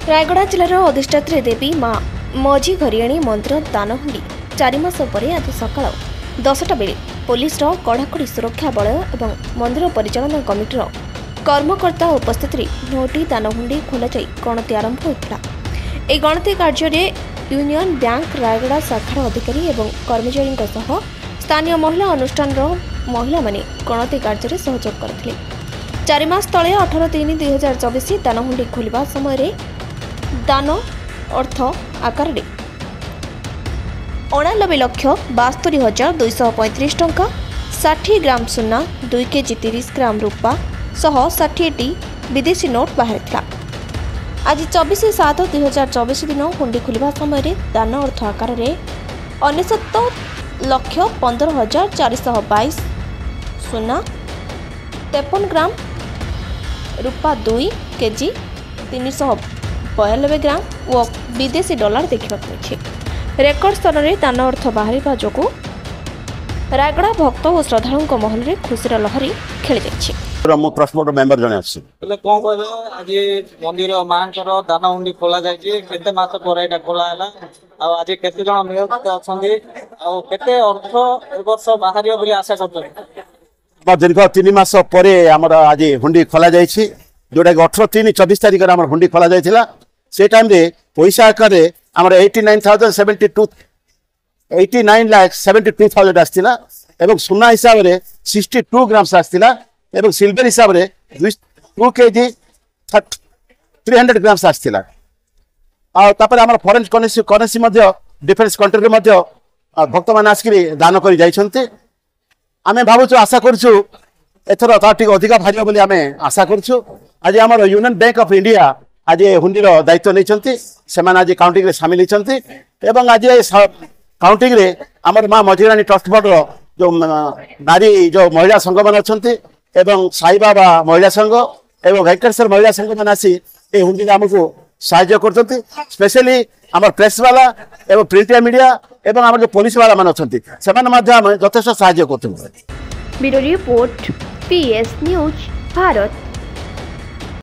रायगड़ा जिलार अधिष्ठात्री देवी माँ मझी घरियाणी मंदिर दानहुंडी 4 मास पर आज सका 10टा बेले पुलिस कड़ाकड़ी सुरक्षा बलय और मंदिर परिचालन कमिटर कर्मकर्ता उपस्थित 9टी दानहुंडी खोल गणति आरंभ होता। यह गणति कार्य यूनियन बैंक रायगड़ा शाखार अधिकारी और कर्मचारी स्थानीय महिला अनुष्ठान महिला माने गणति कार्य सहयोग करथिले। 4 मास तले 18/3/2024 दानहुंडी खोलिबा समय दान अर्थ आकार 89,72,235 टंका 60 ग्राम सुना 2 केजी 30 ग्राम रूपा सह 60टी विदेशी नोट बाहर था। आज 24/7/2024 दिन हुंडी खोलिबा समय दान अर्थ आकार 69,15,422 सुना 53 ग्राम रूपा 2 केजी 392 ग्राम और विदेशी डॉलर देखा मिली। रेकर्ड स्तर में दान अर्थ बाहर जो रायगड़ा भक्त और श्रद्धालुओं महल में खुशीर लहरी खेली जाइए। ट्रस्ट बोर्ड मेंबर जने आज मंदिर मां दानहुंडी खोल जाते मास पर खोला आज केते जन मेयत अच्छे केते अर्थ वर्ष बाहर आशा कर दीर्घ 3 मास पर आज हुंडी खोल जोटा कि 18/3/24 तारिख में हुंडी खोल जाता से टाइम रे पैसा आकार 89,72,000 आसला एवं सुना हिसाब से 62 ग्राम्स आसला एवं सिल्वर हिसाब से 2 केजी 300 ग्राम्स आसला। आम फॉरेन करेन्सी डिफेन्स कंट्री भक्त मैंने आसिक दान कर आम भावुँ आशा करूँ एथर अधिक भाज बोली आम आशा करूँ। आज आम यूनियन बैंक ऑफ इंडिया आज हुंडीर दायित्व नहीं से आज काउंटिंग रे सामिल होती एवं आज काउंटिंग रे आमर माँ मझीराणी ट्रस्ट बोर्ड जो नारी जो महिला संघ मान अच्छा साई बाबा महिला संघ एवं वेंकटेश्वर महिला संघ मैंने आसी ये हुंडी आमको साहाय्य कर स्पेशली आम प्रेस वाला एवं प्रिंट मीडिया एवं आम जो पुलिस वाला मान अच्छा से यथेष साहाय्य कर। Bureau report PS news Bharat.